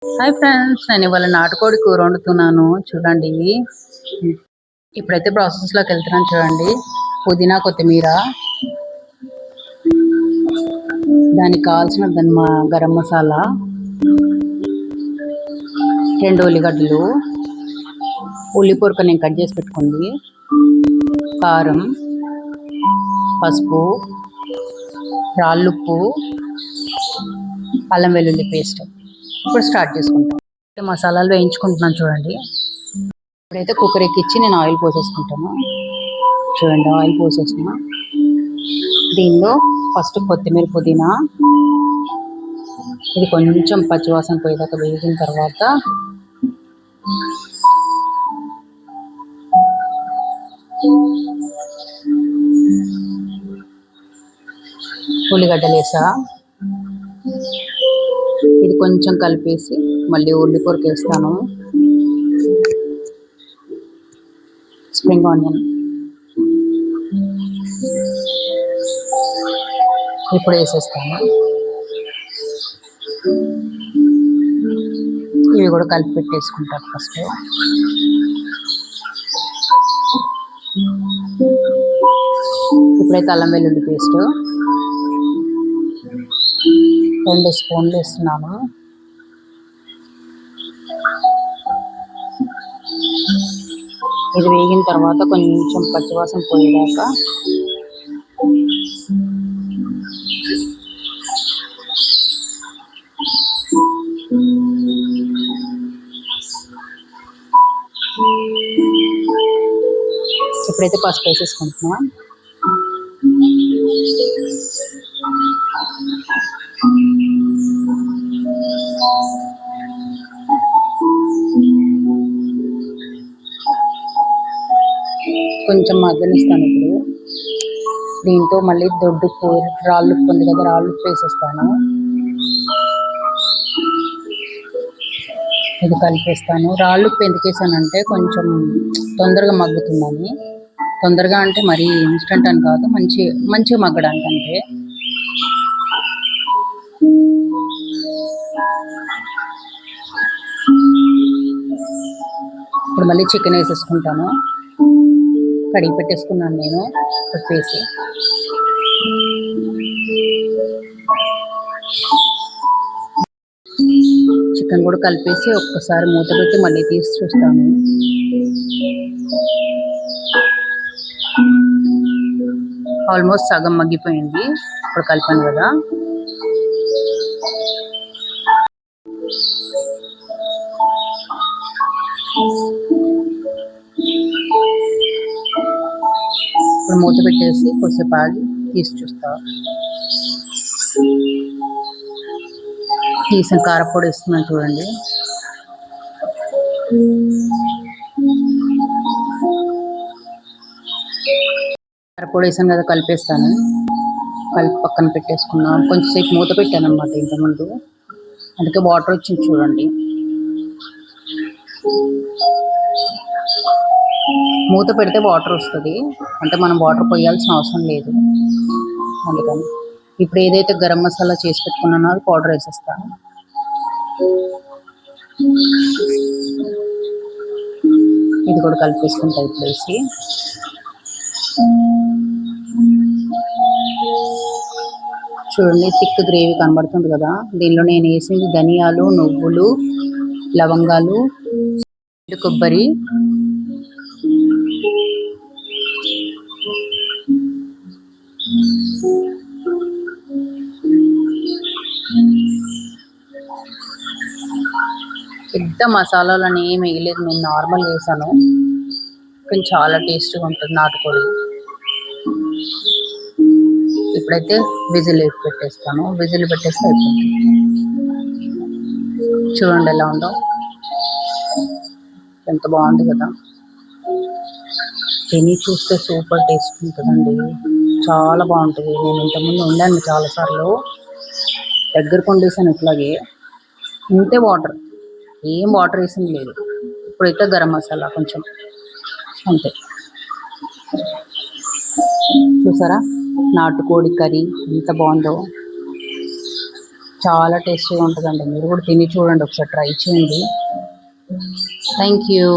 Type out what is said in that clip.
Hi friends, నేను ఇవాళ నాటుకోడి కూర వండుతున్నాను. చూడండి, ఇప్పుడైతే ప్రాసెస్లోకి వెళ్తున్నాను. చూడండి, పుదీనా, కొత్తిమీర, దానికి కావాల్సిన గరం మసాలా, 2 ఉల్లిగడ్డలు, ఉల్లి పొరక నేను కట్ చేసి పెట్టుకుంది, కారం, పసుపు, రాళ్ళుప్పు, అల్లం వెల్లుల్లి పేస్ట్. ఇప్పుడు స్టార్ట్ చేసుకుంటాం. మసాలాలు వేయించుకుంటున్నాను. చూడండి, ఇప్పుడైతే కుక్కర్ ఎక్కించి నేను ఆయిల్ పోసేసుకుంటాను. చూడండి, ఆయిల్ పోసేసిన దీనిలో ఫస్ట్ కొత్తిమీర, పుదీనా, ఇది కొంచెం పచ్చివాసన పోయేదాకా వేగిన తర్వాత ఉల్లిగడ్డలు వేసా. ఇది కొంచెం కలిపేసి మళ్ళీ ఉల్లి పొరకు వేస్తాను. స్ప్రింగ్ ఆనియన్ ఇప్పుడు వేసేస్తాను. ఇవి కూడా కలిపి పెట్టేసుకుంటాను. ఫస్ట్ ఇప్పుడైతే అల్లం వెల్లుల్లి పేస్ట్ 2 స్పూన్లు వేస్తున్నాను. ఇది వేగిన తర్వాత కొంచెం పచ్చివాసన పోయేదాకా ఇప్పుడైతే పసుపు వేసేసుకుంటున్నాం. కొంచెం మగ్గనిస్తాను. ఇప్పుడు దీంతో మళ్ళీ దొడ్డుప్పు, రాళ్ళుప్పు ఉంది కదా, రాళ్ళుప్పు వేసేస్తాను. ఇది కలిపేస్తాను. రాళ్ళుప్పు ఎందుకు వేసానంటే కొంచెం తొందరగా మగ్గుతుందని. తొందరగా అంటే మరీ ఇన్స్టెంట్ అని కాదు, మంచిగా మగ్గడానికి అంటే. ఇప్పుడు మళ్ళీ చికెన్ వేసేసుకుంటాను. కడిగి పెట్టేసుకున్నాను నేను, ఉప్పు వేసి. చికెన్ కూడా కలిపేసి ఒక్కసారి మూత పెట్టి మళ్ళీ తీసి చూస్తాను. ఆల్మోస్ట్ సగం మగ్గిపోయింది. ఇప్పుడు కలిపాను కదా. ఇప్పుడు మూత పెట్టేసి కొద్దిసేపు ఆగి తీసి చూస్తా. తీసిన కారపొడి వేస్తున్నాను. చూడండి, కారపొడి వేసాను కదా, కలిపేస్తాను. కలిపి పక్కన పెట్టేసుకున్నాను. కొంచెంసేపు మూత పెట్టాను అనమాట ఇంతకుముందు, అందుకే వాటర్ వచ్చింది. చూడండి, మూత పెడితే వాటర్ వస్తుంది, అంటే మనం వాటర్ పోయాల్సిన అవసరం లేదు. అందుకని ఇప్పుడు ఏదైతే గరం మసాలా చేసి పెట్టుకున్నానో అది పౌడర్ వేసేస్తాను. ఇది కూడా కలిపేసుకుంటా ఇప్పుడు వేసి. చూడండి, థిక్ గ్రేవీ కనబడుతుంది కదా. దీనిలో నేను వేసింది ధనియాలు, నువ్వులు, లవంగాలు, కొబ్బరి, పెద్ద మసాలాలని ఏమి వేయలేదు, నేను నార్మల్ వేసాను. కానీ చాలా టేస్ట్గా ఉంటుంది నాటుకోడి. ఇప్పుడైతే విజిల్ వేసి పెట్టేస్తాను. విజిల్ పెట్టేస్తే అయిపోతుంది. చూడండి ఎలా ఉందో, ఎంత బాగుంది కదా. తిని చూస్తే సూపర్ టేస్ట్ ఉంటుందండి, చాలా బాగుంటుంది. నేను ఇంతకుముందు వండాను చాలాసార్లు, దగ్గరకు వండేసాను ఇట్లాగే. ఇంతే వాటర్, ఏం వాటర్ వేసింది లేదు. ఇప్పుడైతే గరం మసాలా కొంచెం, అంతే. చూసారా నాటుకోడి కర్రీ ఎంత బాగుందో. చాలా టేస్టీగా ఉంటుందండి. మీరు కూడా తిని చూడండి, ఒకసారి ట్రై చేయండి. Thank you.